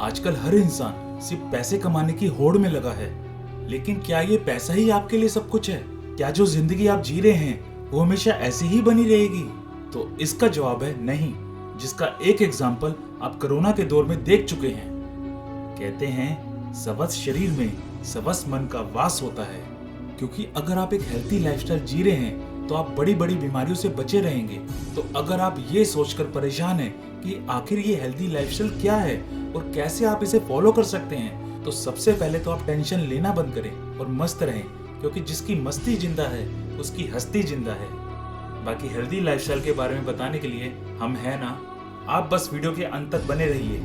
आजकल हर इंसान सिर्फ पैसे कमाने की होड़ में लगा है, लेकिन क्या ये पैसा ही आपके लिए सब कुछ है? क्या जो जिंदगी आप जी रहे हैं वो हमेशा ऐसी ही बनी रहेगी? तो इसका जवाब है नहीं, जिसका एक एग्जाम्पल आप कोरोना के दौर में देख चुके हैं। कहते हैं स्वस्थ शरीर में स्वस्थ मन का वास होता है, क्योंकि अगर आप एक हेल्थी लाइफस्टाइल जी रहे हैं तो आप बड़ी बड़ी बीमारियों से बचे रहेंगे। तो अगर आप ये सोचकर परेशान हैं कि आखिर ये हेल्थी लाइफस्टाइल क्या है और कैसे आप इसे फॉलो कर सकते हैं, तो सबसे पहले तो आप टेंशन लेना बंद करें और मस्त रहें, क्योंकि जिसकी मस्ती जिंदा है उसकी हस्ती जिंदा है। बाकी हेल्थी लाइफस्टाइल के बारे में बताने के लिए हम हैं ना, आप बस वीडियो के अंत तक बने रहिए।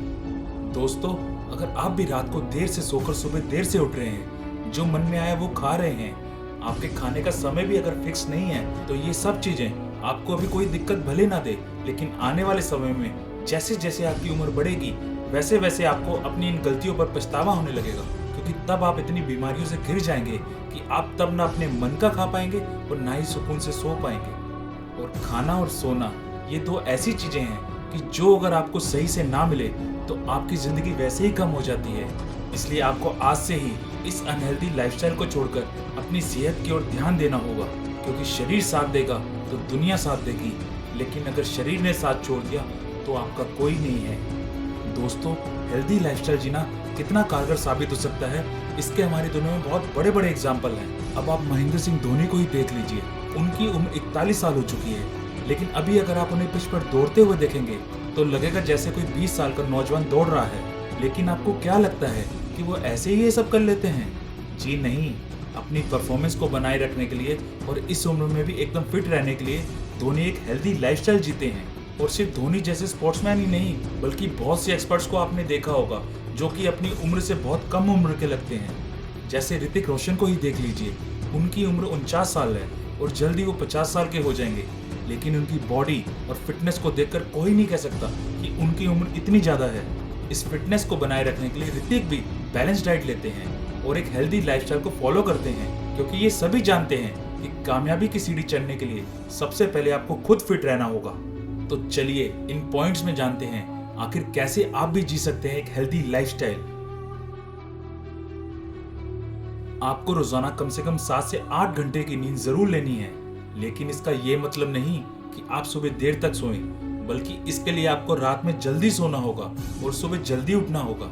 दोस्तों, अगर आप भी रात को देर से सोकर सुबह देर से उठ रहे हैं, जो मन में आया वो खा रहे हैं, आपके खाने का समय भी अगर फिक्स नहीं है, तो ये सब चीजें आपको अभी कोई दिक्कत भले ना दे, लेकिन आने वाले समय में जैसे जैसे आपकी उम्र बढ़ेगी वैसे वैसे आपको अपनी इन गलतियों पर पछतावा होने लगेगा, क्योंकि तब आप इतनी बीमारियों से घिर जाएंगे कि आप तब ना अपने मन का खा पाएंगे और ना ही सुकून से सो पाएंगे। और खाना और सोना ये दो ऐसी चीजें हैं कि जो अगर आपको सही से ना मिले तो आपकी जिंदगी वैसे ही कम हो जाती है। इसलिए आपको आज से ही इस अनहेल्दी लाइफस्टाइल को छोड़कर अपनी सेहत की ओर ध्यान देना होगा, क्योंकि शरीर साथ देगा तो दुनिया साथ देगी, लेकिन अगर शरीर ने साथ छोड़ दिया तो आपका कोई नहीं है। दोस्तों, हेल्दी लाइफस्टाइल जीना कितना कारगर साबित हो सकता है, इसके हमारी दुनिया में बहुत बड़े बड़े एग्जाम्पल हैं। अब आप महेंद्र सिंह धोनी को ही देख लीजिए, उनकी उम्र 41 साल हो चुकी है, लेकिन अभी अगर आप उन्हें पिच पर दौड़ते हुए देखेंगे तो लगेगा जैसे कोई 20 साल का नौजवान दौड़ रहा है। लेकिन आपको क्या लगता है कि वो ऐसे ही ये सब कर लेते हैं? जी नहीं, अपनी परफॉर्मेंस को बनाए रखने के लिए और इस उम्र में भी एकदम फिट रहने के लिए धोनी एक हेल्दी लाइफस्टाइल जीते हैं। और सिर्फ धोनी जैसे स्पोर्ट्समैन ही नहीं, बल्कि बहुत से एक्सपर्ट्स को आपने देखा होगा जो कि अपनी उम्र से बहुत कम उम्र के लगते हैं। जैसे ऋतिक रोशन को ही देख लीजिए, उनकी उम्र 49 साल है और जल्दी वो 50 साल के हो जाएंगे, लेकिन उनकी बॉडी और फिटनेस को देखकर कोई नहीं कह सकता कि उनकी उम्र इतनी ज़्यादा है। इस फिटनेस को बनाए रखने के लिए ऋतिक भी बैलेंस डाइट लेते हैं और एक हेल्दी लाइफस्टाइल को फॉलो करते हैं, क्योंकि ये सभी जानते हैं कि कामयाबी की सीढ़ी चढ़ने के लिए सबसे पहले आपको खुद फिट रहना होगा। तो चलिए इन पॉइंट्स में जानते हैं आखिर कैसे आप भी जी सकते हैं एक हेल्दी लाइफस्टाइल। आपको रोजाना कम से कम 7 से 8 घंटे की नींद जरूर लेनी है, लेकिन इसका ये मतलब नहीं कि आप सुबह देर तक सोएं, बल्कि इसके लिए आपको रात में जल्दी सोना होगा और सुबह जल्दी उठना होगा।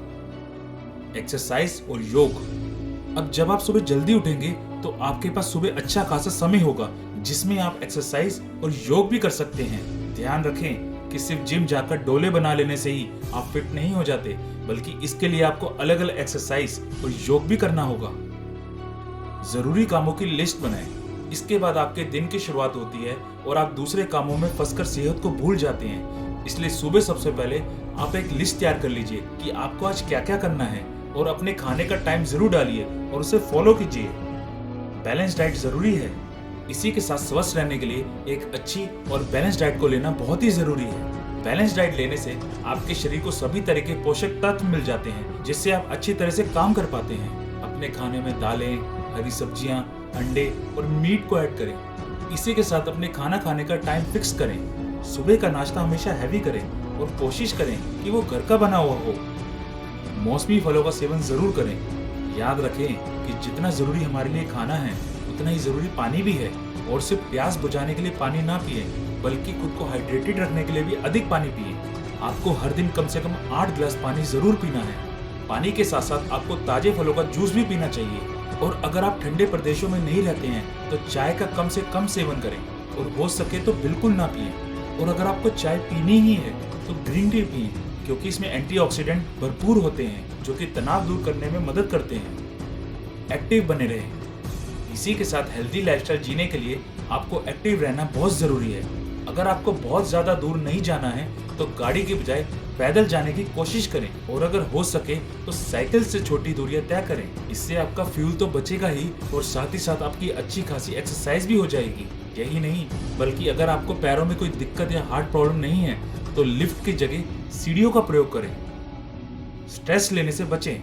एक्सरसाइज और योग। अब जब आप सुबह जल्दी उठेंगे तो आपके पास सुबह अच्छा खासा समय होगा जिसमें आप एक्सरसाइज और योग भी कर सकते हैं। ध्यान रखें कि सिर्फ जिम जाकर डोले बना लेने से ही आप फिट नहीं हो जाते, बल्कि इसके लिए आपको अलग अलग एक्सरसाइज और योग भी करना होगा। जरूरी कामों की लिस्ट बनाएं। इसके बाद आपके दिन की शुरुआत होती है और आप दूसरे कामों में फंसकर सेहत को भूल जाते हैं। इसलिए सुबह सबसे पहले आप एक लिस्ट तैयार कर लीजिए कि आपको आज क्या क्या करना है और अपने खाने का टाइम जरूर डालिए और उसे फॉलो कीजिए। बैलेंस डाइट जरूरी है। इसी के साथ स्वस्थ रहने के लिए एक अच्छी और बैलेंस डाइट को लेना बहुत ही जरूरी है। बैलेंस डाइट लेने से आपके शरीर को सभी तरह के पोषक तत्व मिल जाते हैं, जिससे आप अच्छी तरह से काम कर पाते हैं। अपने खाने में दालें, हरी सब्जियां, अंडे और मीट को ऐड करें। इसी के साथ अपने खाना खाने का टाइम फिक्स करें। सुबह का नाश्ता हमेशा हैवी करें और कोशिश करें कि वो घर का बना हुआ हो। मौसमी फलों का सेवन जरूर करें। याद रखें कि जितना जरूरी हमारे लिए खाना है उतना ही जरूरी पानी भी है, और सिर्फ प्यास बुझाने के लिए पानी ना पिए, बल्कि खुद को हाइड्रेटेड रखने के लिए भी अधिक पानी पिए। आपको हर दिन कम से कम 8 गिलास पानी जरूर पीना है। पानी के साथ साथ आपको ताजे फलों का जूस भी पीना चाहिए। और अगर आप ठंडे प्रदेशों में नहीं रहते हैं तो चाय का कम से कम सेवन करें, और हो सके तो बिल्कुल ना पिएं। और अगर आपको चाय पीनी ही है तो ग्रीन टी पिएं, क्योंकि इसमें एंटीऑक्सीडेंट भरपूर होते हैं जो कि तनाव दूर करने में मदद करते हैं। एक्टिव बने रहें। इसी के साथ हेल्दी लाइफस्टाइल जीने के लिए आपको एक्टिव रहना बहुत जरूरी है। अगर आपको बहुत ज्यादा दूर नहीं जाना है तो गाड़ी की बजाय पैदल जाने की कोशिश करें, और अगर हो सके तो साइकिल से छोटी दूरियां तय करें। इससे आपका फ्यूल तो बचेगा ही और साथ ही साथ आपकी अच्छी खासी एक्सरसाइज भी हो जाएगी। यही नहीं, बल्कि अगर आपको पैरों में कोई दिक्कत या हार्ट प्रॉब्लम नहीं है तो लिफ्ट की जगह सीढ़ियों का प्रयोग करें। स्ट्रेस लेने से बचें।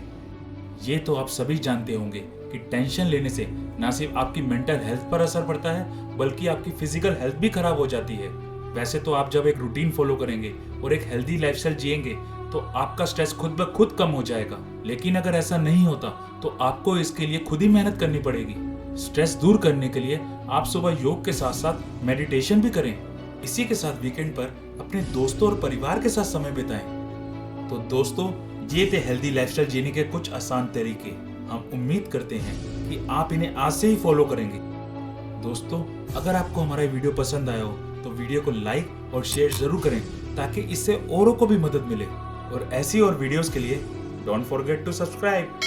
ये तो आप सभी जानते होंगे कि टेंशन लेने से ना सिर्फ आपकी मेंटल हेल्थ पर असर पड़ता है, बल्कि आपकी फिजिकल हेल्थ भी खराब हो जाती है। वैसे तो आप जब एक रूटीन फॉलो करेंगे और एक हेल्दी लाइफस्टाइल जिएंगे तो आपका स्ट्रेस खुद ब खुद कम हो जाएगा। लेकिन अगर ऐसा नहीं होता तो आपको इसके लिए खुद ही मेहनत करनी पड़ेगी। स्ट्रेस दूर करने के लिए आप सुबह योग के साथ साथ मेडिटेशन भी करें। इसी के साथ वीकेंड पर अपने दोस्तों और परिवार के साथ समय बिताएं। तो दोस्तों, ये थे हेल्दी लाइफस्टाइल जीने के कुछ आसान तरीके। हम उम्मीद करते हैं कि आप इन्हें आज से ही फॉलो करेंगे। दोस्तों, अगर आपको हमारा वीडियो पसंद आया हो तो वीडियो को लाइक और शेयर जरूर करें ताकि इससे औरों को भी मदद मिले। और ऐसी और वीडियोस के लिए डोंट फॉरगेट टू सब्सक्राइब।